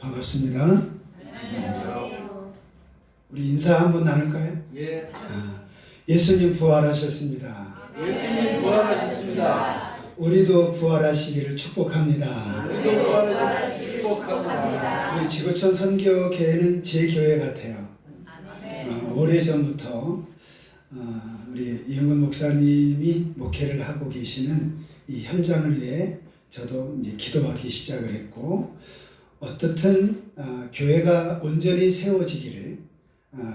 반갑습니다. 우리 인사 한번 나눌까요? 예. 예수님 부활하셨습니다. 예수님 부활하셨습니다. 우리도 부활하시기를 축복합니다. 우리도 부활하시기를 축복합니다. 우리 지구촌 선교교회는 제 교회 같아요. 오래전부터 우리 이영근 목사님이 목회를 하고 계시는 이 현장을 위해 저도 이제 기도하기 시작을 했고, 어떻든 교회가 온전히 세워지기를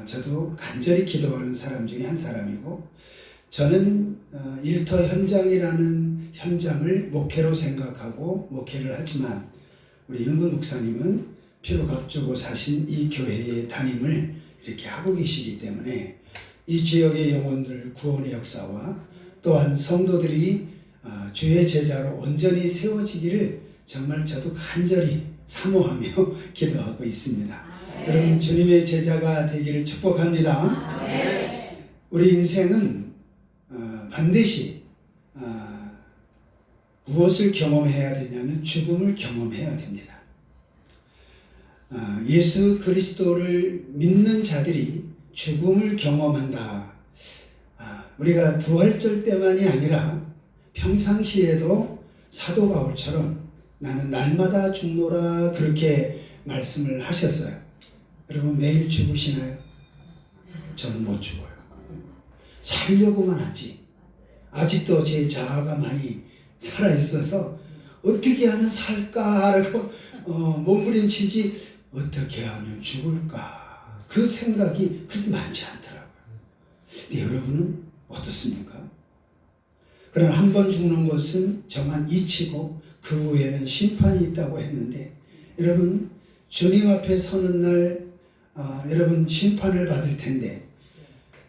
저도 간절히 기도하는 사람 중에 한 사람이고, 저는 일터 현장이라는 현장을 목회로 생각하고 목회를 하지만, 우리 이영근 목사님은 피로 값주고 사신 이 교회의 담임을 이렇게 하고 계시기 때문에 이 지역의 영혼들 구원의 역사와 또한 성도들이 주의 제자로 온전히 세워지기를 정말 저도 간절히 사모하며 기도하고 있습니다. 여러분, 주님의 제자가 되기를 축복합니다. 우리 인생은 반드시 무엇을 경험해야 되냐면 죽음을 경험해야 됩니다. 예수 그리스도를 믿는 자들이 죽음을 경험한다. 우리가 부활절 때만이 아니라 평상시에도 사도 바울처럼 나는 날마다 죽노라 그렇게 말씀을 하셨어요. 여러분, 매일 죽으시나요? 저는 못 죽어요. 살려고만 하지. 아직도 제 자아가 많이 살아있어서 어떻게 하면 살까라고 몸부림치지, 어떻게 하면 죽을까, 그 생각이 그렇게 많지 않더라고요. 근데 여러분은 어떻습니까? 그러나 한 번 죽는 것은 정한 이치고 그 후에는 심판이 있다고 했는데, 여러분 주님 앞에 서는 날 여러분 심판을 받을 텐데,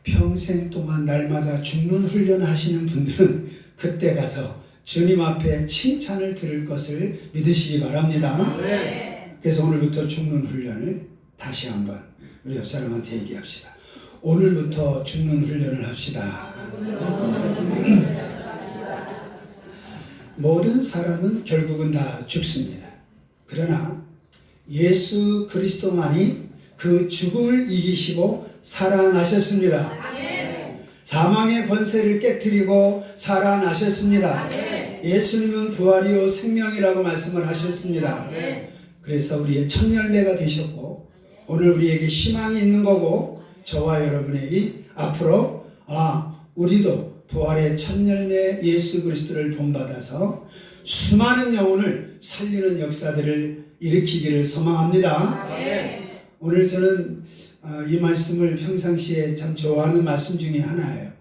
평생 동안 날마다 죽는 훈련 하시는 분들은 그때 가서 주님 앞에 칭찬을 들을 것을 믿으시기 바랍니다. 그래서 오늘부터 죽는 훈련을 다시 한번 우리 옆 사람한테 얘기합시다. 오늘부터 죽는 훈련을 합시다. 모든 사람은 결국은 다 죽습니다. 그러나 예수 그리스도만이 그 죽음을 이기시고 살아나셨습니다. 사망의 권세를 깨뜨리고 살아나셨습니다. 예수님은 부활이요 생명이라고 말씀을 하셨습니다. 그래서 우리의 첫 열매가 되셨고, 오늘 우리에게 희망이 있는 거고, 저와 여러분에게 앞으로 우리도 부활의 첫 열매 예수 그리스도를 본받아서 수많은 영혼을 살리는 역사들을 일으키기를 소망합니다. 오늘 저는 이 말씀을 평상시에 참 좋아하는 말씀 중에 하나예요.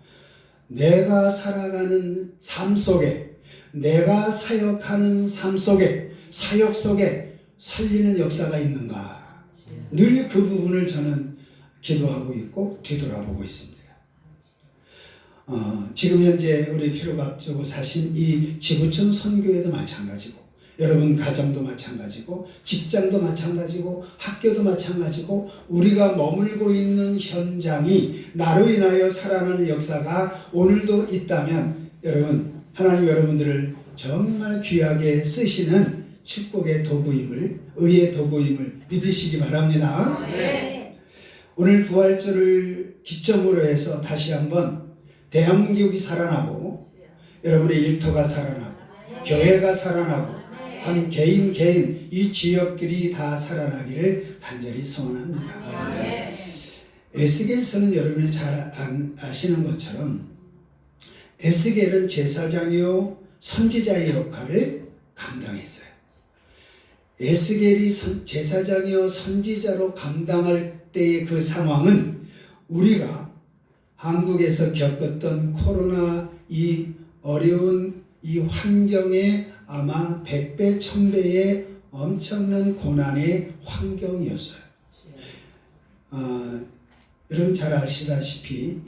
내가 살아가는 삶 속에, 내가 사역하는 삶 속에, 사역 속에 살리는 역사가 있는가, 늘 그 부분을 저는 기도하고 있고 뒤돌아보고 있습니다. 지금 현재 우리 피로 값주고 사신 이 지구촌 선교회도 마찬가지고, 여러분 가정도 마찬가지고, 직장도 마찬가지고, 학교도 마찬가지고, 우리가 머물고 있는 현장이 나로 인하여 살아나는 역사가 오늘도 있다면, 여러분, 하나님 여러분들을 정말 귀하게 쓰시는 축복의 도구임을, 의의 도구임을 믿으시기 바랍니다. 오늘 부활절을 기점으로 해서 다시 한번 대한민국이 살아나고, 여러분의 일터가 살아나고, 교회가 살아나고, 한 개인 이 지역들이 다 살아나기를 간절히 소원합니다. 에스겔서는 여러분이 잘 아시는 것처럼 에스겔은 제사장이요 선지자의 역할을 감당했어요. 에스겔이 제사장이요 선지자로 감당할 때의 그 상황은 우리가 한국에서 겪었던 코로나 이 어려운 이 환경에 아마 100배, 1000배의 엄청난 고난의 환경이었어요. 여러분 잘 아시다시피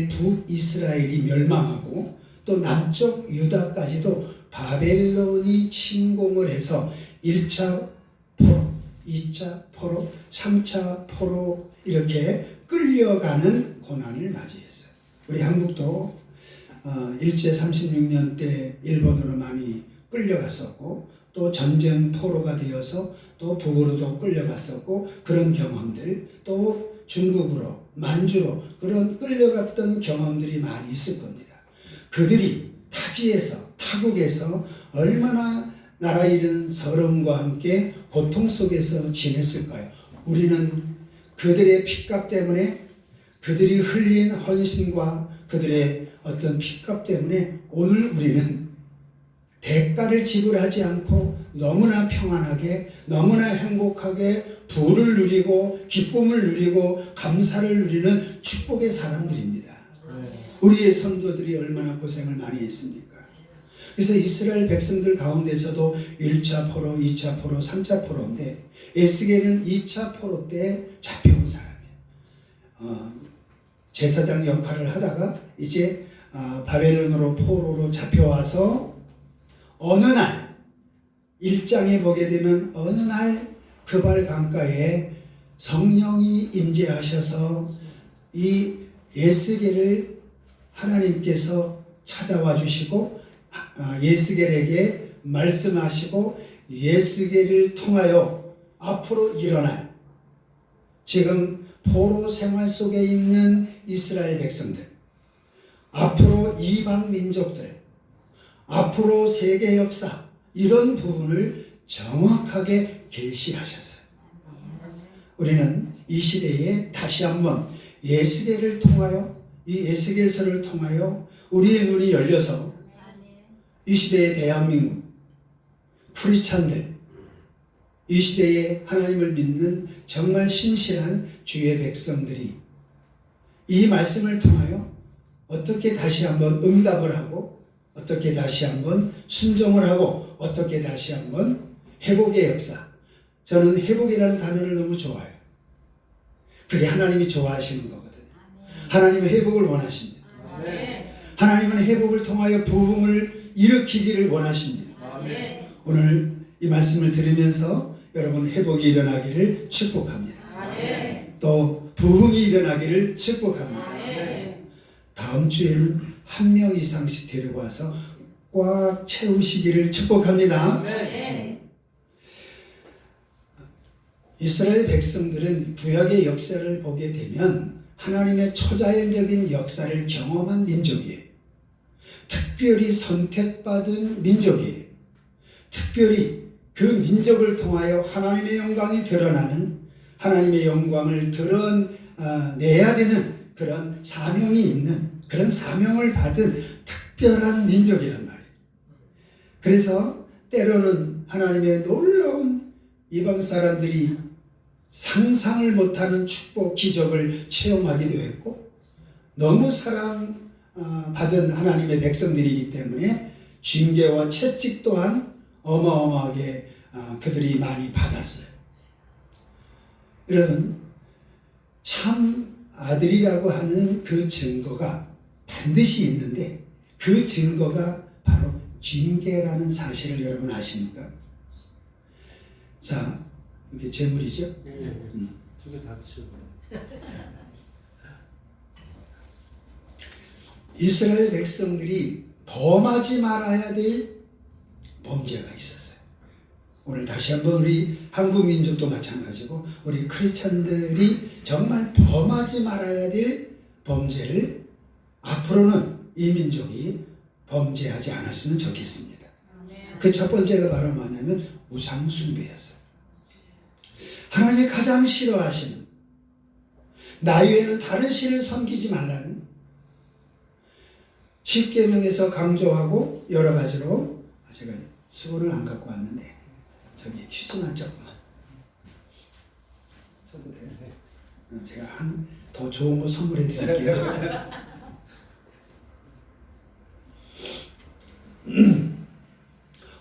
북이스라엘이 멸망하고 또 남쪽 유다까지도 바벨론이 침공을 해서 1차 포로, 2차 포로, 3차 포로 이렇게 끌려가는 고난을 맞이했어요. 우리 한국도 일제 36년 때 일본으로 많이 끌려갔었고, 또 전쟁 포로가 되어서 또 북으로도 끌려갔었고 그런 경험들, 또 중국으로, 만주로 그런 끌려갔던 경험들이 많이 있을 겁니다. 그들이 타지에서, 타국에서 얼마나 나라 잃은 서름과 함께 고통 속에서 지냈을까요? 우리는 그들의 핏값 때문에, 그들이 흘린 헌신과 그들의 어떤 핏값 때문에 오늘 우리는 대가를 지불하지 않고 너무나 평안하게, 너무나 행복하게 부를 누리고 기쁨을 누리고 감사를 누리는 축복의 사람들입니다. 우리의 선조들이 얼마나 고생을 많이 했습니까? 그래서 이스라엘 백성들 가운데서도 1차 포로, 2차 포로, 3차 포로인데 에스겔은 2차 포로 때 잡혀온 사람이에요. 제사장 역할을 하다가 이제 바벨론으로 포로로 잡혀와서 어느 날 1장에 보게 되면 어느 날 그발 강가에 성령이 임재하셔서 이 에스겔을 하나님께서 찾아와 주시고 예스겔에게 말씀하시고 예스겔을 통하여 앞으로 일어날 지금 포로 생활 속에 있는 이스라엘 백성들, 앞으로 이방 민족들, 앞으로 세계 역사 이런 부분을 정확하게 계시하셨어요. 우리는 이 시대에 다시 한번 예스겔을 통하여, 이 에스겔서를 통하여 우리의 눈이 열려서 이 시대의 대한민국 크리스찬들, 이 시대에 하나님을 믿는 정말 신실한 주의 백성들이 이 말씀을 통하여 어떻게 다시 한번 응답을 하고, 어떻게 다시 한번 순종을 하고, 어떻게 다시 한번 회복의 역사. 저는 회복이라는 단어를 너무 좋아해요. 그게 하나님이 좋아하시는 거거든요. 하나님은 회복을 원하십니다. 하나님은 회복을 통하여 부흥을 일으키기를 원하십니다. 오늘 이 말씀을 들으면서 여러분 회복이 일어나기를 축복합니다. 또 부흥이 일어나기를 축복합니다. 다음 주에는 한 명 이상씩 데리고 와서 꽉 채우시기를 축복합니다. 이스라엘 백성들은 구약의 역사를 보게 되면 하나님의 초자연적인 역사를 경험한 민족이에요. 특별히 선택받은 민족이에요. 특별히 그 민족을 통하여 하나님의 영광이 드러나는, 하나님의 영광을 드러내야 되는 그런 사명이 있는, 그런 사명을 받은 특별한 민족이란 말이에요. 그래서 때로는 하나님의 놀라운 이방 사람들이 상상을 못하는 축복, 기적을 체험하기도 했고, 너무 사랑받은 하나님의 백성들이기 때문에 징계와 채찍 또한 어마어마하게 그들이 많이 받았어요. 여러분, 참 아들이라고 하는 그 증거가 반드시 있는데 그 증거가 바로 징계라는 사실을 여러분 아십니까? 자, 이게 제물이죠? 두 개 다 드셔도 이스라엘 백성들이 범하지 말아야 될 범죄가 있었어요. 오늘 다시 한번 우리 한국 민족도 마찬가지고 우리 크리스찬들이 정말 범하지 말아야 될 범죄를 앞으로는 이 민족이 범죄하지 않았으면 좋겠습니다. 그 첫 번째가 바로 뭐냐면 우상 숭배였어요. 하나님이 가장 싫어하시는, 나 외에는 다른 신을 섬기지 말라는 십계명에서 강조하고 여러 가지로, 제가 수건을 안 갖고 왔는데 저기 휴지만 조금만 써도 돼요? 제가 더 좋은 거 선물해 드릴게요.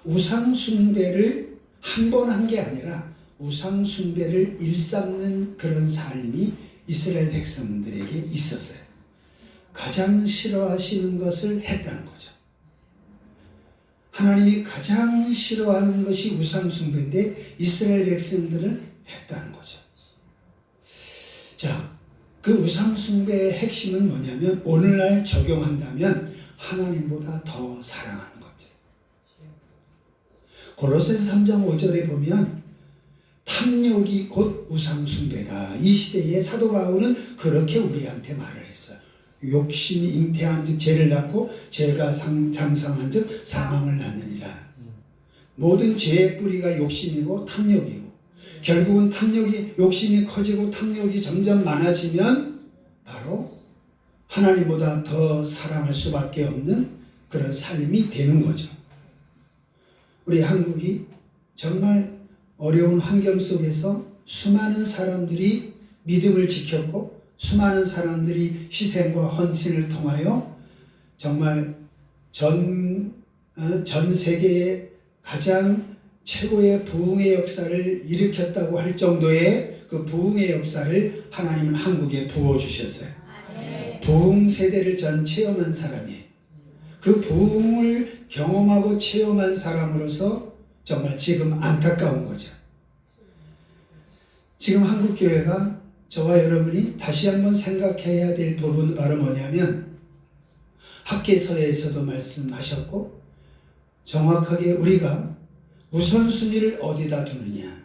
우상 숭배를 한 번 한 게 아니라 우상 숭배를 일삼는 그런 삶이 이스라엘 백성들에게 있었어요. 가장 싫어하시는 것을 했다는 거죠. 하나님이 가장 싫어하는 것이 우상 숭배인데 이스라엘 백성들은 했다는 거죠. 자, 그 우상 숭배의 핵심은 뭐냐면 오늘날 적용한다면 하나님보다 더 사랑하는 겁니다. 골로새서 3장 5절에 보면 탐욕이 곧 우상숭배다. 이 시대에 사도 바울은 그렇게 우리한테 말을 했어요. 욕심이 잉태한 즉 죄를 낳고 죄가 장성한 즉 사망을 낳느니라. 모든 죄의 뿌리가 욕심이고 탐욕이고, 결국은 욕심이 커지고 탐욕이 점점 많아지면 바로 하나님보다 더 사랑할 수밖에 없는 그런 삶이 되는 거죠. 우리 한국이 정말 어려운 환경 속에서 수많은 사람들이 믿음을 지켰고, 수많은 사람들이 희생과 헌신을 통하여 정말 전 세계의 가장 최고의 부흥의 역사를 일으켰다고 할 정도의 그 부흥의 역사를 하나님은 한국에 부어주셨어요. 부흥 세대를 전 체험한 사람이에요. 그 부흥을 경험하고 체험한 사람으로서 정말 지금 안타까운 거죠. 지금 한국교회가 저와 여러분이 다시 한번 생각해야 될 부분은 바로 뭐냐면, 학계서에서도 말씀하셨고 정확하게 우리가 우선순위를 어디다 두느냐,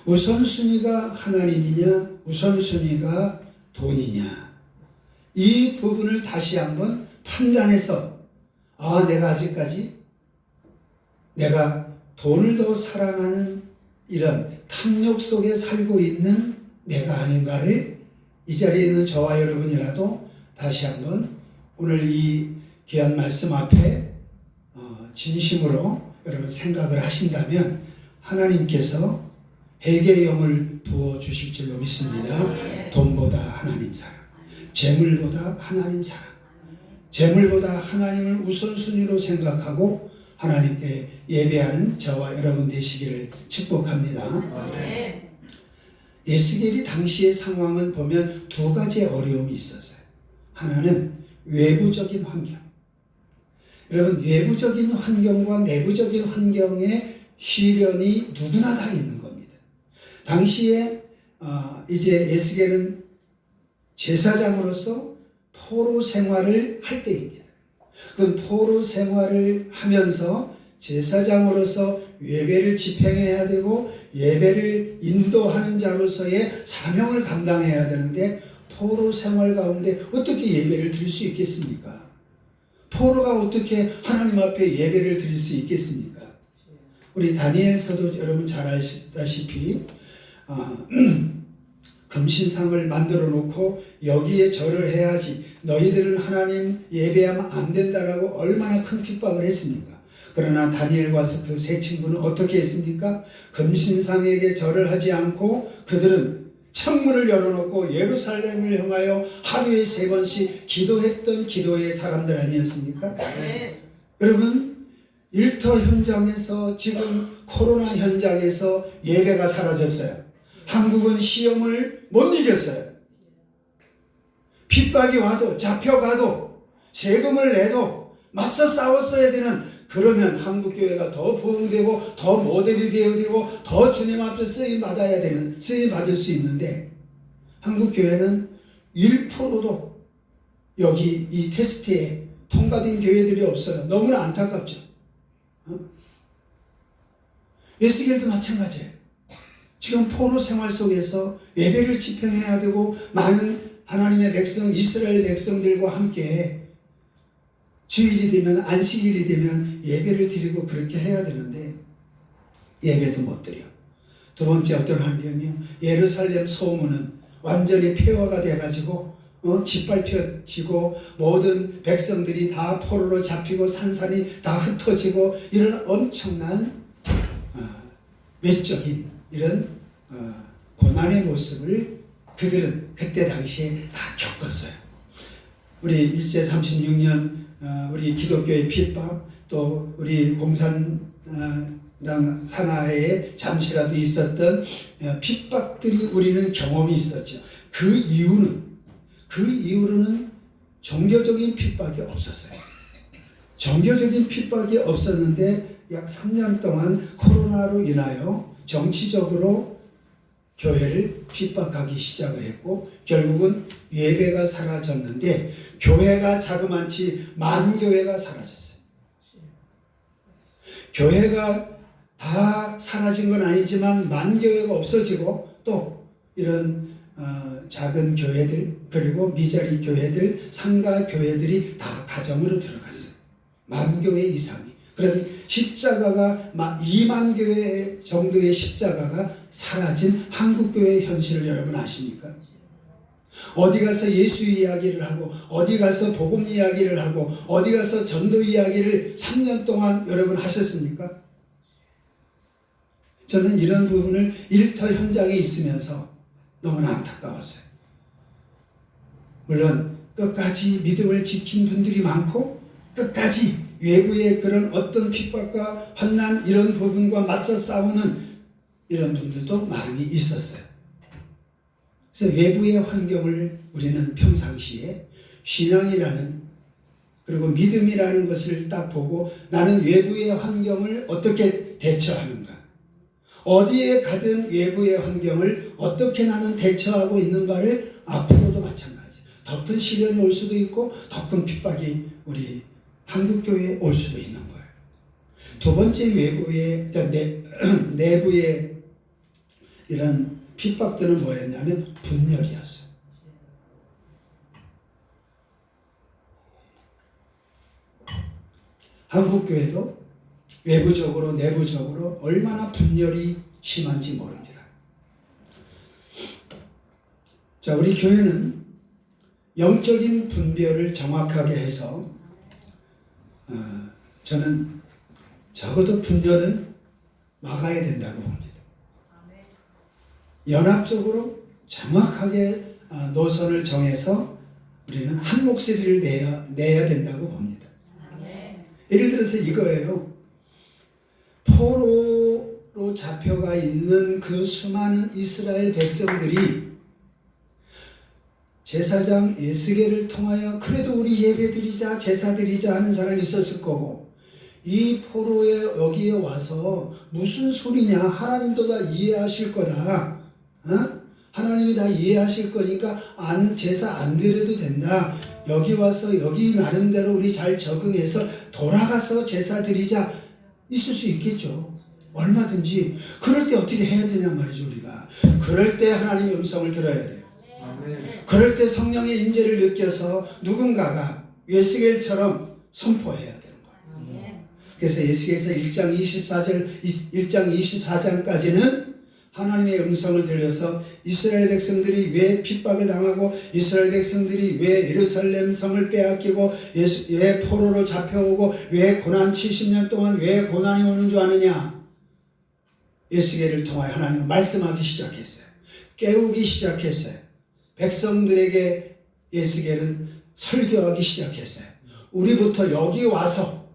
우선순위가 하나님이냐 우선순위가 돈이냐, 이 부분을 다시 한번 판단해서 내가 아직까지 내가 돈을 더 사랑하는 이런 탐욕 속에 살고 있는 내가 아닌가를 이 자리에 있는 저와 여러분이라도 다시 한번 오늘 이 귀한 말씀 앞에 진심으로 여러분 생각을 하신다면 하나님께서 회개의 영을 부어주실 줄로 믿습니다. 돈보다 하나님 사랑, 재물보다 하나님 사랑, 재물보다 하나님을 우선순위로 생각하고 하나님께 예배하는 저와 여러분 되시기를 축복합니다. 에스겔이 당시의 상황은 보면 두 가지의 어려움이 있었어요. 하나는 외부적인 환경. 여러분, 외부적인 환경과 내부적인 환경의 시련이 누구나 다 있는 겁니다. 당시에 이제 에스겔은 제사장으로서 포로 생활을 할 때입니다. 그 포로 생활을 하면서 제사장으로서 예배를 집행해야 되고 예배를 인도하는 자로서의 사명을 감당해야 되는데, 포로 생활 가운데 어떻게 예배를 드릴 수 있겠습니까? 포로가 어떻게 하나님 앞에 예배를 드릴 수 있겠습니까? 우리 다니엘서도 여러분 잘 아시다시피 금신상을 만들어 놓고 여기에 절을 해야지, 너희들은 하나님 예배하면 안 된다라고 얼마나 큰 핍박을 했습니까? 그러나 다니엘과 그 세 친구는 어떻게 했습니까? 금신상에게 절을 하지 않고 그들은 창문을 열어놓고 예루살렘을 향하여 하루에 3번씩 기도했던 기도의 사람들 아니었습니까? 네. 여러분, 일터 현장에서 지금 코로나 현장에서 예배가 사라졌어요. 한국은 시험을 못 이겼어요. 핍박이 와도 잡혀가도 세금을 내도 맞서 싸웠어야 되는, 그러면 한국교회가 더 부흥되고 더 모델이 되어야 되고 더 주님 앞에 쓰임 받을 수 있는데, 한국교회는 1%도 여기 이 테스트에 통과된 교회들이 없어요. 너무나 안타깝죠. 에스겔도 마찬가지예요. 지금 포로 생활 속에서 예배를 집행해야 되고 많은 하나님의 백성, 이스라엘 백성들과 함께 주일이 되면, 안식일이 되면 예배를 드리고 그렇게 해야 되는데 예배도 못 드려. 두 번째 어떤 환경이요? 예루살렘 소문은 완전히 폐허가 돼가지고 짓밟혀지고 모든 백성들이 다 포로로 잡히고 산산이 다 흩어지고 이런 엄청난 외적인 이런 고난의 모습을 그들은 그때 당시에 다 겪었어요. 우리 일제 36년 우리 기독교의 핍박, 또 우리 공산당 산하에 잠시라도 있었던 핍박들이 우리는 경험이 있었죠. 그 이후로는 종교적인 핍박이 없었어요. 종교적인 핍박이 없었는데 약 3년 동안 코로나로 인하여 정치적으로 교회를 핍박하기 시작을 했고, 결국은 예배가 사라졌는데 교회가 자그만치 10,000교회가 사라졌어요. 교회가 다 사라진 건 아니지만 만교회가 없어지고 또 이런 작은 교회들 그리고 미자리 교회들 상가 교회들이 다 가정으로 들어갔어요. 만교회 이상이. 그럼 십자가가 2만 교회 정도의 십자가가 사라진 한국교회의 현실을 여러분 아십니까? 어디 가서 예수 이야기를 하고 어디 가서 복음 이야기를 하고 어디 가서 전도 이야기를 3년 동안 여러분 하셨습니까? 저는 이런 부분을 일터 현장에 있으면서 너무나 안타까웠어요. 물론 끝까지 믿음을 지킨 분들이 많고 끝까지 외부의 그런 어떤 핍박과 환난 이런 부분과 맞서 싸우는 이런 분들도 많이 있었어요. 그래서 외부의 환경을 우리는 평상시에 신앙이라는 그리고 믿음이라는 것을 딱 보고 나는 외부의 환경을 어떻게 대처하는가, 어디에 가든 외부의 환경을 어떻게 나는 대처하고 있는가를 앞으로도 마찬가지. 더 큰 시련이 올 수도 있고 더 큰 핍박이 우리 한국교회에 올 수도 있는 거예요. 두 번째 외부의 내부의 이런 핍박들은 뭐였냐면 분열이었어요. 한국교회도 외부적으로 내부적으로 얼마나 분열이 심한지 모릅니다. 자, 우리 교회는 영적인 분별을 정확하게 해서 저는 적어도 분열은 막아야 된다고 봅니다. 연합적으로 정확하게 노선을 정해서 우리는 한 목소리를 내야 된다고 봅니다. 예를 들어서 이거예요. 포로로 잡혀가 있는 그 수많은 이스라엘 백성들이 제사장 에스겔을 통하여 그래도 우리 예배드리자 제사드리자 하는 사람이 있었을 거고, 이 포로에 여기에 와서 무슨 소리냐, 하나님도 다 이해하실 거다, 하나님이 다 이해하실 거니까 제사 안 드려도 된다, 여기 와서 여기 나름대로 우리 잘 적응해서 돌아가서 제사 드리자, 있을 수 있겠죠. 얼마든지. 그럴 때 어떻게 해야 되냐 말이죠. 우리가 그럴 때 하나님의 음성을 들어야 돼요. 그럴 때 성령의 임재를 느껴서 누군가가 에스겔처럼 선포해야 되는 거예요. 그래서 에스겔서 1장 24장까지는 하나님의 음성을 들려서 이스라엘 백성들이 왜 핍박을 당하고 이스라엘 백성들이 왜 예루살렘 성을 빼앗기고 왜 포로로 잡혀오고 왜 고난 70년 동안 왜 고난이 오는 줄 아느냐, 에스겔을 통하여 하나님은 말씀하기 시작했어요. 깨우기 시작했어요. 백성들에게 에스겔은 설교하기 시작했어요. 우리부터 여기 와서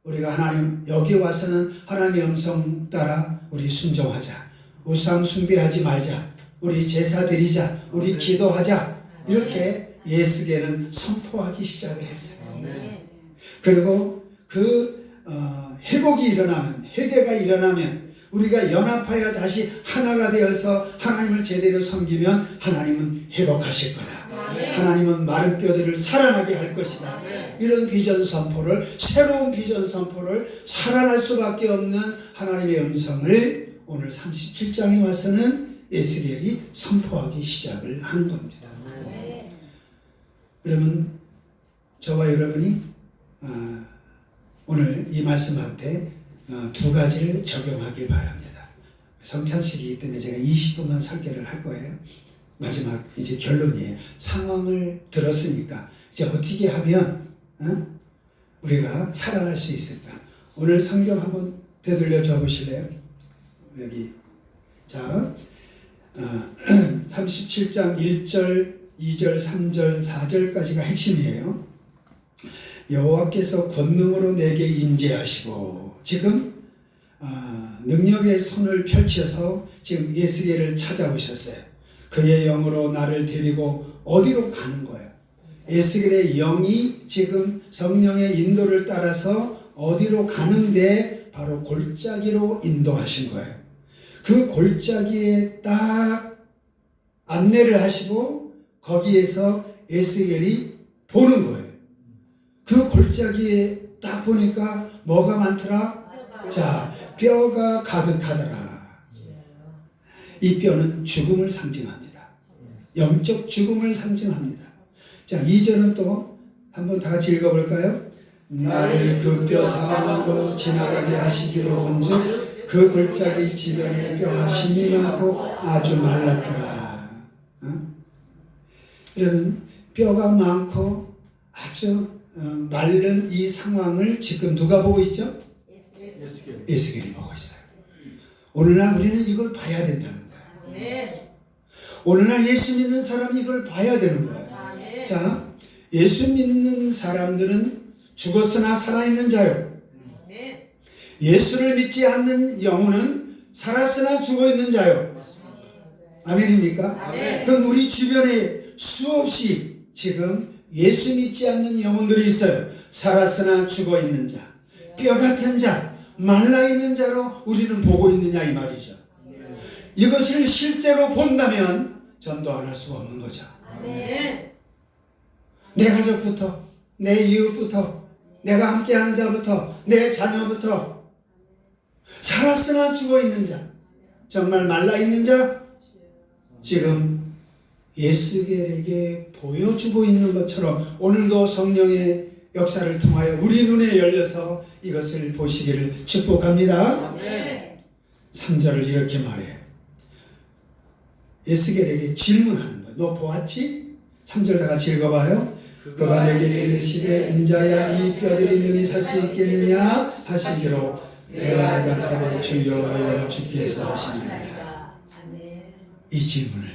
우리가 하나님 여기 와서는 하나님의 음성 따라 우리 순종하자. 우상 숭배하지 말자. 우리 제사 드리자. 우리 기도하자. 이렇게 에스겔은 선포하기 시작을 했어요. 그리고 그 회복이 일어나면, 회개가 일어나면 우리가 연합하여 다시 하나가 되어서 하나님을 제대로 섬기면 하나님은 회복하실 거다. 하나님은 마른 뼈들을 살아나게 할 것이다. 이런 비전 선포를, 새로운 비전 선포를, 살아날 수밖에 없는 하나님의 음성을 오늘 37장에 와서는 에스겔이 선포하기 시작을 하는 겁니다. 그러면 저와 여러분이 오늘 이 말씀 앞에 두 가지를 적용하길 바랍니다. 성찬식이기 때문에 제가 20분만 설교를 할 거예요. 마지막 이제 결론이에요. 상황을 들었으니까 이제 어떻게 하면 우리가 살아날 수 있을까? 오늘 성경 한번 되돌려 줘 보실래요? 여기 자 37장 1절, 2절, 3절, 4절까지가 핵심이에요. 여호와께서 권능으로 내게 임재하시고, 지금 능력의 손을 펼쳐서 지금 에스겔을 찾아오셨어요. 그의 영으로 나를 데리고 어디로 가는 거예요? 에스겔의 영이 지금 성령의 인도를 따라서 어디로 가는데 바로 골짜기로 인도하신 거예요. 그 골짜기에 딱 안내를 하시고 거기에서 에스겔이 보는 거예요. 그 골짜기에 딱 보니까 뭐가 많더라? 자, 뼈가 가득하더라. 이 뼈는 죽음을 상징합니다. 영적 죽음을 상징합니다. 자, 2절은 또 한번 다 같이 읽어볼까요? 나를 그 뼈 사방으로 지나가게 하시기로 본즉 그 골짜기 지변에 뼈가 심이 많고 아주 말랐더라. 여러분, 뼈가 많고 아주 마른 이 상황을 지금 누가 보고 있죠? 에스겔이 보고 있어요. 오늘날 우리는 이걸 봐야 된다는 거예요. 오늘날 예수 믿는 사람이 이걸 봐야 되는 거예요. 자, 예수 믿는 사람들은 죽었으나 살아있는 자요. 예수를 믿지 않는 영혼은 살았으나 죽어있는 자요. 아멘입니까? 그럼 우리 주변에 수없이 지금 예수 믿지 않는 영혼들이 있어요. 살았으나 죽어있는 자, 뼈 같은 자, 말라있는 자로 우리는 보고 있느냐 이 말이죠. 이것을 실제로 본다면 전도 안 할 수가 없는 거죠. 내 가족부터, 내 이웃부터, 내가 함께하는 자부터, 내 자녀부터 살았으나 죽어있는 자, 정말 말라있는 자, 지금 에스겔에게 보여주고 있는 것처럼 오늘도 성령의 역사를 통하여 우리 눈에 열려서 이것을 보시기를 축복합니다. 3절을 이렇게 말해요. 에스겔에게 질문하는 거예요. 너 보았지? 3절 다 같이 읽어봐요. 그가 내게 이르시되 인자야 이 뼈들이 능히 살 수 있겠느냐 하시기로 내가 대답하되 주여하여 주께서 하시느니라. 이 질문을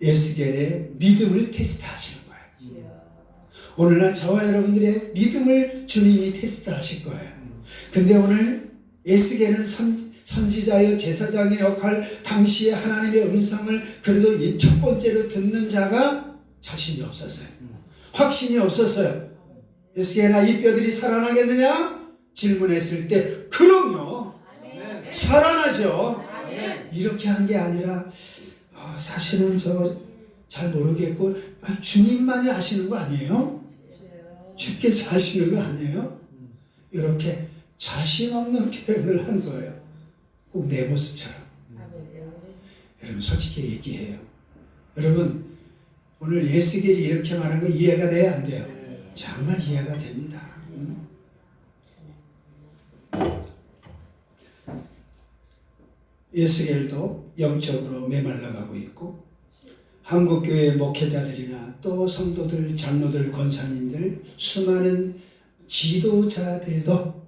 에스겔의 믿음을 테스트하시는 거예요. 오늘날 저와 여러분들의 믿음을 주님이 테스트하실 거예요. 근데 오늘 에스겔은 선지자여 제사장의 역할, 당시에 하나님의 음성을 그래도 첫 번째로 듣는 자가 자신이 없었어요. 확신이 없었어요. 에스겔아 이 뼈들이 살아나겠느냐? 질문했을 때 그럼요. 살아나죠. 이렇게 한 게 아니라 사실은 저 잘 모르겠고 주님만이 아시는 거 아니에요? 주께서 아시는 거 아니에요? 이렇게 자신 없는 표현을 한 거예요. 꼭 내 모습처럼. 여러분 솔직히 얘기해요. 여러분 오늘 에스겔이 이렇게 말한 거 이해가 돼야 안 돼요? 정말 이해가 됩니다. 에스겔도 영적으로 메말라가고 있고 한국교회 목회자들이나 또 성도들, 장로들, 권사님들, 수많은 지도자들도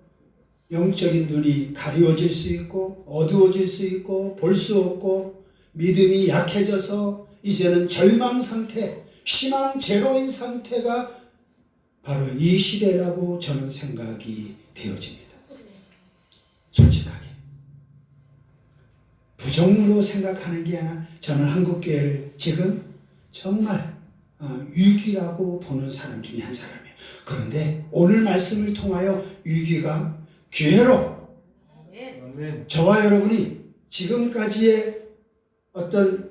영적인 눈이 가리워질 수 있고 어두워질 수 있고 볼 수 없고 믿음이 약해져서 이제는 절망 상태, 희망 제로인 상태가 바로 이 시대라고 저는 생각이 되어집니다. 솔직하게. 부정으로 생각하는 게 아니라 저는 한국교회를 지금 정말 위기라고 보는 사람 중에 한 사람이에요. 그런데 오늘 말씀을 통하여 위기가 기회로 저와 여러분이 지금까지의 어떤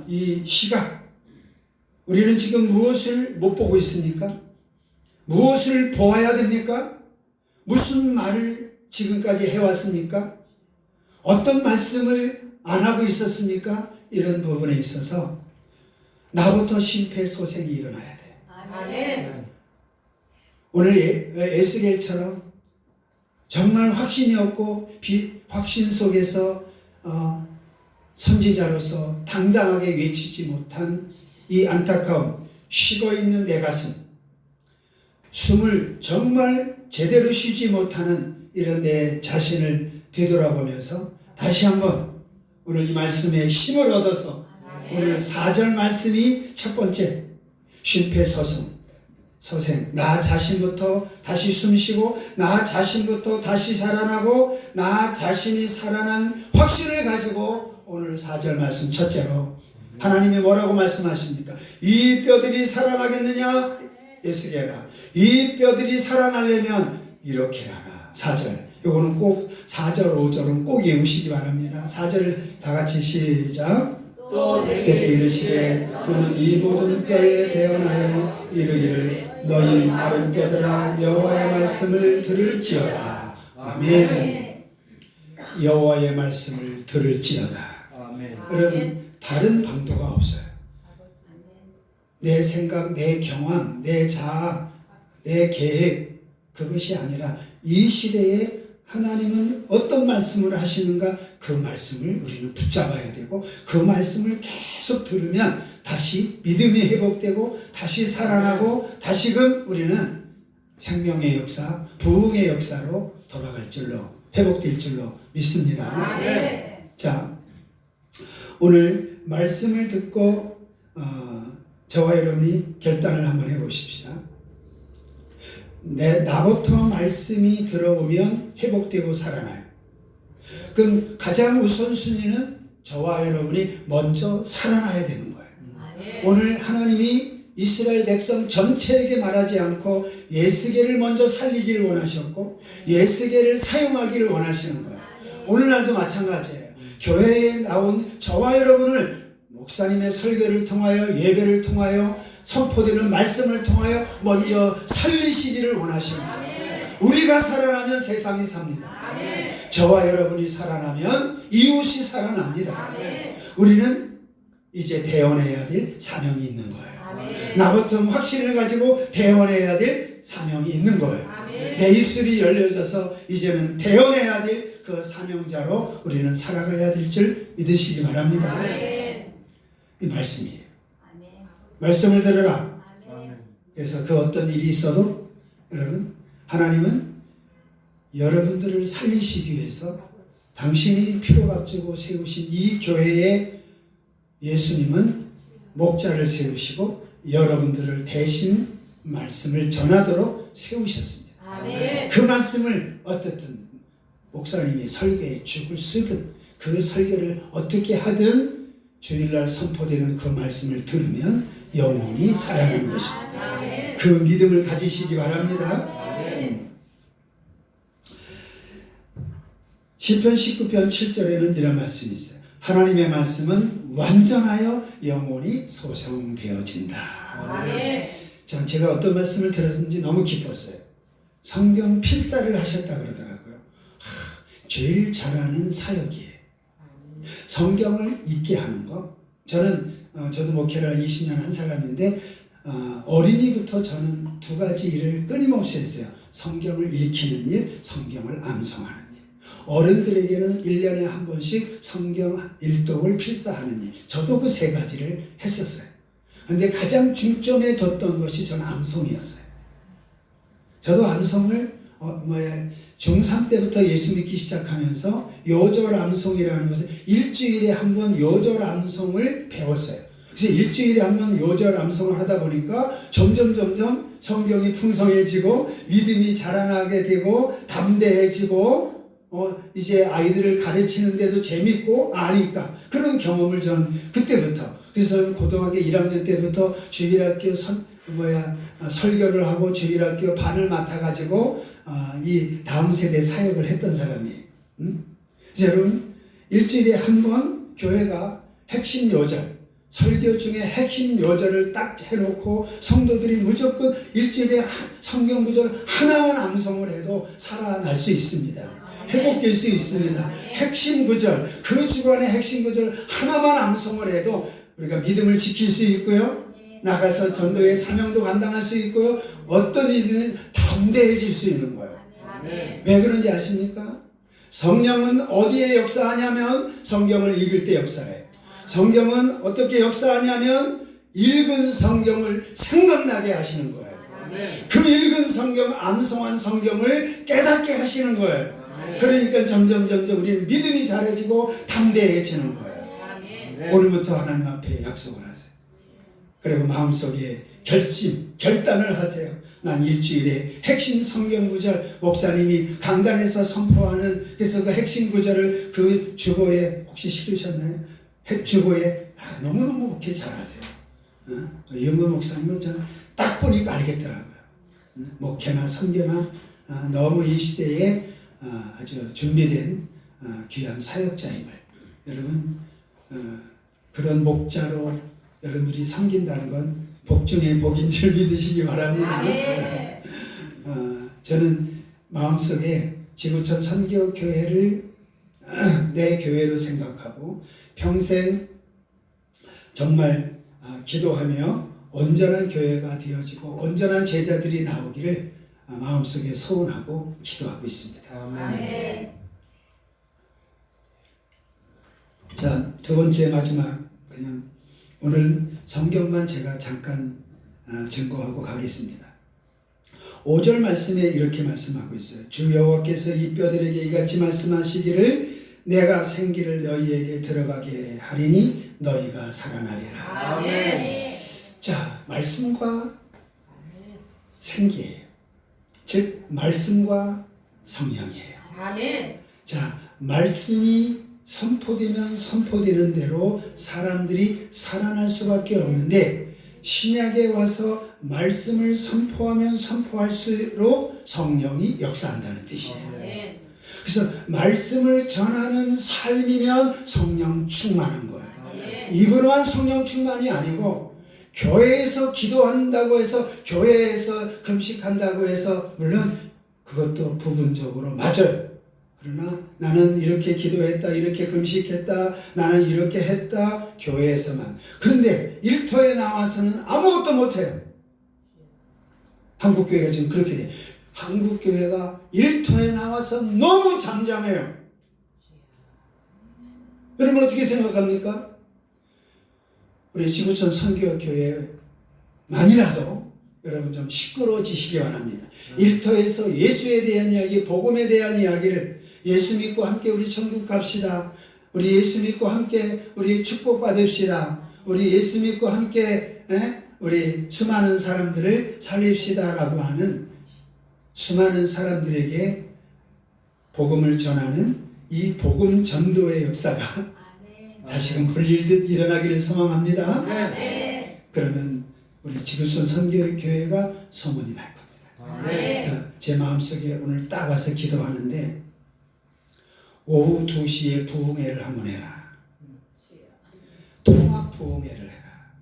이 시각, 우리는 지금 무엇을 못 보고 있습니까? 무엇을 보아야 됩니까? 무슨 말을 지금까지 해왔습니까? 어떤 말씀을 안 하고 있었습니까? 이런 부분에 있어서 나부터 심폐소생이 일어나야 돼. 아멘. 오늘 에스겔처럼 정말 확신이 없고 확신 속에서 선지자로서 당당하게 외치지 못한 이 안타까움, 식어있는 내 가슴, 숨을 정말 제대로 쉬지 못하는 이런 내 자신을 되돌아보면서 다시 한번 오늘 이 말씀에 힘을 얻어서 오늘 4절 말씀이 첫 번째 심폐소생, 나 자신부터 다시 숨쉬고 나 자신부터 다시 살아나고 나 자신이 살아난 확신을 가지고 오늘 4절 말씀 첫째로 하나님이 뭐라고 말씀하십니까? 이 뼈들이 살아나겠느냐? 에스겔아 이 뼈들이 살아나려면 이렇게 하라. 4절 요거는 꼭 4절 5절은 꼭 외우시기 바랍니다. 4절 다 같이 시작. 또 내게 이르시되 너는 이 모든 뼈에 대언하여 이르기를 너희 마른 뼈들아 여호와의 말씀을 들을지어다. 아멘. 여호와의 말씀을 들을지어다. 아멘. 여러분 다른 방도가 없어요. 내 생각, 내 경험, 내 자아, 내 계획 그것이 아니라 이 시대에 하나님은 어떤 말씀을 하시는가 그 말씀을 우리는 붙잡아야 되고 그 말씀을 계속 들으면 다시 믿음이 회복되고 다시 살아나고 다시금 우리는 생명의 역사, 부흥의 역사로 돌아갈 줄로 회복될 줄로 믿습니다. 자, 오늘 말씀을 듣고 저와 여러분이 결단을 한번 해보십시다. 나부터 말씀이 들어오면 회복되고 살아나요. 그럼 가장 우선순위는 저와 여러분이 먼저 살아나야 되는 거예요. 오늘 하나님이 이스라엘 백성 전체에게 말하지 않고 예스게를 먼저 살리기를 원하셨고 예스게를 사용하기를 원하시는 거예요. 오늘날도 마찬가지예요. 교회에 나온 저와 여러분을 목사님의 설교를 통하여 예배를 통하여 선포되는 말씀을 통하여 먼저 살리시기를 원하시는 거예요. 우리가 살아나면 세상이 삽니다. 저와 여러분이 살아나면 이웃이 살아납니다. 우리는 이제 대언해야 될 사명이 있는 거예요. 나부터 확신을 가지고 대언해야 될 사명이 있는 거예요. 내 입술이 열려져서 이제는 대언해야 될 그 사명자로 우리는 살아가야 될 줄 믿으시기 바랍니다. 이 말씀이에요. 말씀을 들으라. 그래서 그 어떤 일이 있어도 여러분 하나님은 여러분들을 살리시기 위해서 당신이 피로값주고 세우신 이 교회에 예수님은 목자를 세우시고 여러분들을 대신 말씀을 전하도록 세우셨습니다. 그 말씀을 어떻든 목사님이 설교에 죽을 쓰든 그 설교를 어떻게 하든 주일날 선포되는 그 말씀을 들으면 영혼이 살아나는 것입니다. 그 믿음을 가지시기 바랍니다. 시편 19편 7절에는 이런 말씀이 있어요. 하나님의 말씀은 완전하여 영혼이 소성되어진다. 전 제가 어떤 말씀을 들었는지 너무 기뻤어요. 성경 필사를 하셨다 그러더라고요. 제일 잘하는 사역이에요. 성경을 읽게 하는 거. 저도 목회를 20년 한 사람인데 어린이부터 저는 두 가지 일을 끊임없이 했어요. 성경을 읽히는 일, 성경을 암송하는 일. 어른들에게는 1년에 한 번씩 성경 일독을 필사하는 일. 저도 그 세 가지를 했었어요. 그런데 가장 중점에 뒀던 것이 저는 암송이었어요. 저도 암송을 중3 때부터 예수 믿기 시작하면서 요절 암송이라는 것을 일주일에 한 번 요절 암송을 배웠어요. 그래서 일주일에 한 번 요절 암송을 하다 보니까 점점 성경이 풍성해지고 믿음이 자라나게 되고 담대해지고 이제 아이들을 가르치는데도 재밌고 아니까 그런 경험을 전 그때부터 그래서 저는 고등학교 1학년 때부터 주일학교 설교를 하고 주일학교 반을 맡아가지고 이 다음 세대 사역을 했던 사람이에요. 그래서 여러분 일주일에 한 번 교회가 핵심 요절 설교 중에 핵심 요절을 딱 해놓고 성도들이 무조건 일주일에 성경 구절 하나만 암송을 해도 살아날 수 있습니다. 회복될 수 있습니다. 핵심 구절 그 주간의 핵심 구절 하나만 암송을 해도 우리가 믿음을 지킬 수 있고요. 나가서 전도의 사명도 감당할 수 있고요. 어떤 일이든 담대해질 수 있는 거예요. 왜 그런지 아십니까? 성령은 어디에 역사하냐면 성경을 읽을 때 역사해요. 성경은 어떻게 역사하냐면 읽은 성경을 생각나게 하시는 거예요. 그 읽은 성경, 암송한 성경을 깨닫게 하시는 거예요. 그러니까 점점 우리는 믿음이 잘해지고 담대해지는 거예요. 오늘부터 하나님 앞에 약속을 하세요. 그리고 마음속에 결단을 하세요. 난 일주일에 핵심 성경 구절 목사님이 강단에서 선포하는 그래서 그 핵심 구절을 그 주보에 혹시 실으셨나요? 주보에 너무너무 목회 잘하세요. 영근 목사님은 저는 딱 보니까 알겠더라고요. 목회나 선교나 너무 이 시대에 아주 준비된 귀한 사역자임을 여러분 그런 목자로 여러분들이 섬긴다는 건 복 중에 복인 줄 믿으시기 바랍니다. 저는 마음속에 지구촌 선교교회를 내 교회로 생각하고 평생 정말 기도하며 온전한 교회가 되어지고 온전한 제자들이 나오기를 마음속에 소원하고 기도하고 있습니다. 아멘. 자, 두 번째 마지막 그냥 오늘 성경만 제가 잠깐 증거하고 가겠습니다. 5절 말씀에 이렇게 말씀하고 있어요. 주 여호와께서 이 뼈들에게 이같이 말씀하시기를 내가 생기를 너희에게 들어가게 하리니 너희가 살아나리라. 아멘. 자, 말씀과 생기예요. 즉 말씀과 성령이에요. 아멘. 자, 말씀이 선포되면 선포되는 대로 사람들이 살아날 수밖에 없는데 신약에 와서 말씀을 선포하면 선포할수록 성령이 역사한다는 뜻이에요. 아멘. 그래서 말씀을 전하는 삶이면 성령 충만한 거예요. 아멘. 입으로만 성령 충만이 아니고 교회에서 기도한다고 해서 교회에서 금식한다고 해서 물론 그것도 부분적으로 맞아요. 그러나 나는 이렇게 기도했다, 이렇게 금식했다, 나는 이렇게 했다, 교회에서만. 그런데 일터에 나와서는 아무것도 못해요. 한국교회가 지금 그렇게 돼요. 한국교회가 일터에 나와서 너무 잠잠해요. 여러분 어떻게 생각합니까? 우리 지구촌 선교교회만이라도 여러분 좀 시끄러워지시기 바랍니다. 일터에서 예수에 대한 이야기, 복음에 대한 이야기를 예수 믿고 함께 우리 천국 갑시다. 우리 예수 믿고 함께 우리 축복 받읍시다. 우리 예수 믿고 함께 우리 수많은 사람들을 살립시다라고 하는 수많은 사람들에게 복음을 전하는 이 복음 전도의 역사가 다시금 불릴듯 일어나기를 소망합니다. 아멘. 그러면 우리 지구촌 선교교회가 소문이 날 겁니다. 그래서 제 마음속에 오늘 딱 와서 기도하는데 오후 2시에 부흥회를 한번 해라. 통합 부흥회를 해라.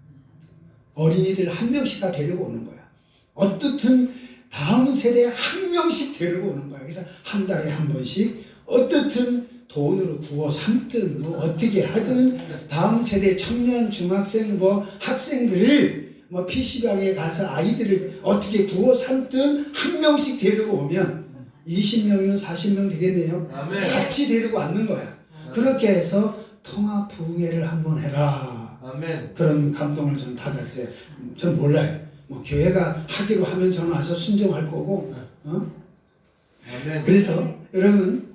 어린이들 한 명씩 다 데리고 오는 거야. 어떻든 다음 세대에 한 명씩 데리고 오는 거야. 그래서 한 달에 한 번씩 어떻든 돈으로 구워 삼든 뭐 어떻게 하든 다음 세대 청년, 중학생, 뭐 학생들을 뭐 PC방에 가서 아이들을 어떻게 구워 삼든 한 명씩 데리고 오면 20명이면 40명 되겠네요. 아멘. 같이 데리고 왔는 거야. 그렇게 해서 통합 부흥회를 한번 해라. 아멘. 그런 감동을 좀 받았어요. 전 몰라요. 뭐 교회가 하기로 하면 저는 와서 순종할 거고. 아멘. 그래서 여러분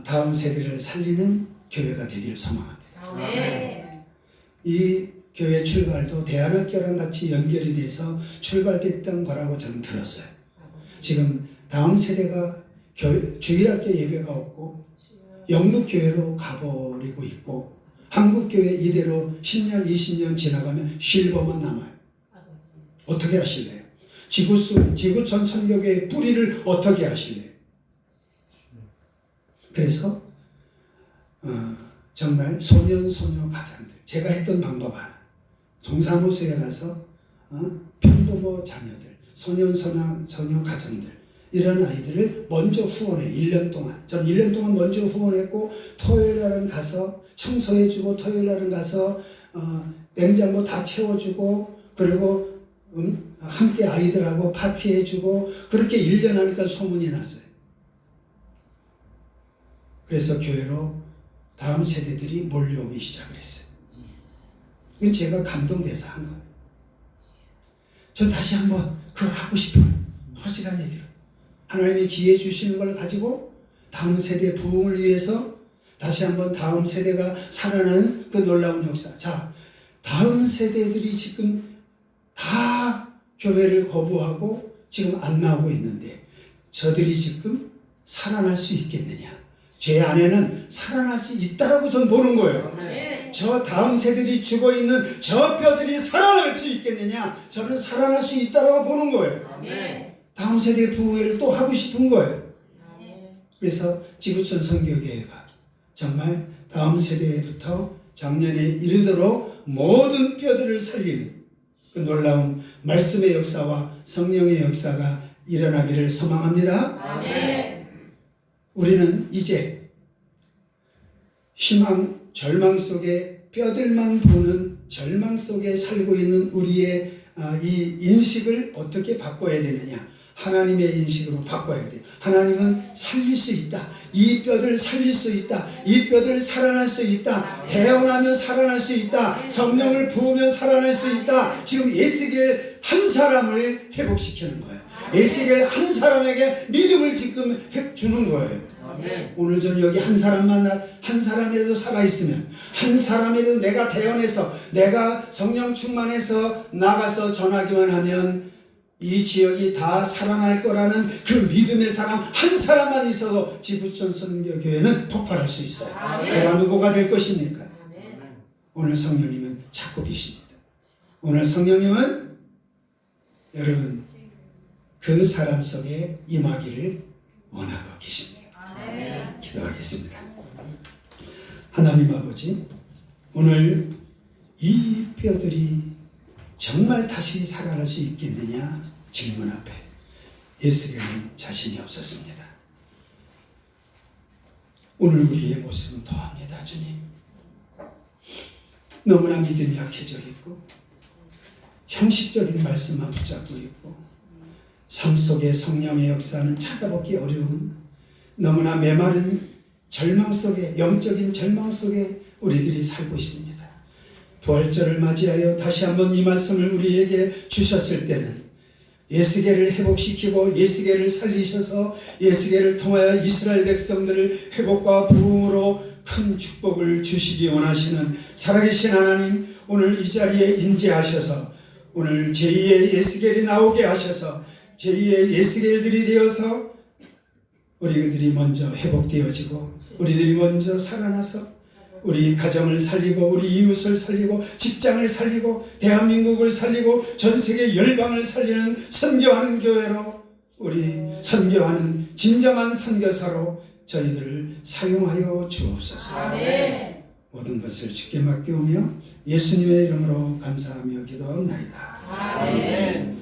다음 세대를 살리는 교회가 되기를 소망합니다. 아멘. 이 교회 출발도 대안학교랑 같이 연결이 돼서 출발됐던 거라고 저는 들었어요. 지금 다음 세대가 주일학교 예배가 없고 영국교회로 가버리고 있고 한국교회 이대로 10년, 20년 지나가면 실버만 남아요. 어떻게 하실래요? 지구촌 선교교회의 뿌리를 어떻게 하실래요? 그래서 정말 소년, 소녀 가장들 제가 했던 방법 하나 동사무소에 가서 편부모 자녀들, 소년, 소녀 가정들 이런 아이들을 먼저 후원해. 1년 동안. 전 1년 동안 먼저 후원했고 토요일 날은 가서 청소해주고 토요일 날은 가서 냉장고 다 채워주고 그리고 함께 아이들하고 파티해주고 그렇게 1년 하니까 소문이 났어요. 그래서 교회로 다음 세대들이 몰려오기 시작을 했어요. 이건 제가 감동돼서 한 거예요. 전 다시 한번 그걸 하고 싶어요. 허지간 얘기로. 하나님이 지혜 주시는 걸 가지고 다음 세대 부흥을 위해서 다시 한번 다음 세대가 살아나는 그 놀라운 역사. 자, 다음 세대들이 지금 다 교회를 거부하고 지금 안 나오고 있는데 저들이 지금 살아날 수 있겠느냐? 제 안에는 살아날 수 있다라고 전 보는 거예요. 아멘. 저 다음 세대들이 죽어있는 저 뼈들이 살아날 수 있겠느냐? 저는 살아날 수 있다라고 보는 거예요. 아멘. 다음 세대 부흥회를 또 하고 싶은 거예요. 아멘. 그래서 지구촌 선교교회가 정말 다음 세대부터 작년에 이르도록 모든 뼈들을 살리는 그 놀라운 말씀의 역사와 성령의 역사가 일어나기를 소망합니다. 아멘. 우리는 이제 희망, 절망 속에 뼈들만 보는 절망 속에 살고 있는 우리의 이 인식을 어떻게 바꿔야 되느냐? 하나님의 인식으로 바꿔야 돼요. 하나님은 살릴 수 있다. 이 뼈들 살릴 수 있다. 이 뼈들 살아날 수 있다. 태어나면 살아날 수 있다. 성령을 부으면 살아날 수 있다. 지금 에스겔 한 사람을 회복시키는 거예요. 에스겔 한 사람에게 믿음을 지금 주는 거예요. 아멘. 오늘 전 여기 한 사람이라도 살아있으면, 한 사람이라도 내가 대언해서, 내가 성령 충만해서 나가서 전하기만 하면 이 지역이 다 살아날 거라는 그 믿음의 사람 한 사람만 있어도 지구촌 선교교회는 폭발할 수 있어요. 그가 누구가 될 것입니까? 아멘. 오늘 성령님은 찾고 계십니다. 오늘 성령님은 여러분 그 사람 속에 임하기를 원하고 계십니다. 아멘. 기도하겠습니다. 하나님 아버지, 오늘 이 뼈들이 정말 다시 살아날 수 있겠느냐 질문 앞에 에스겔은 자신이 없었습니다. 오늘 우리의 모습은 더합니다. 주님, 너무나 믿음이 약해져 있고 형식적인 말씀만 붙잡고 있고 삶 속의 성령의 역사는 찾아보기 어려운 너무나 메마른 절망 속에, 영적인 절망 속에 우리들이 살고 있습니다. 부활절을 맞이하여 다시 한번 이 말씀을 우리에게 주셨을 때는 에스겔을 회복시키고 에스겔을 살리셔서 에스겔을 통하여 이스라엘 백성들을 회복과 부흥으로 큰 축복을 주시기 원하시는 살아계신 하나님, 오늘 이 자리에 임재하셔서 오늘 제2의 에스겔이 나오게 하셔서 제2의 에스겔들이 되어서 우리들이 먼저 회복되어지고 우리들이 먼저 살아나서 우리 가정을 살리고 우리 이웃을 살리고 직장을 살리고 대한민국을 살리고 전 세계 열방을 살리는 선교하는 교회로, 우리 선교하는 진정한 선교사로 저희들을 사용하여 주옵소서. 아멘. 모든 것을 주께 맡기오며 예수님의 이름으로 감사하며 기도하옵나이다. 아멘.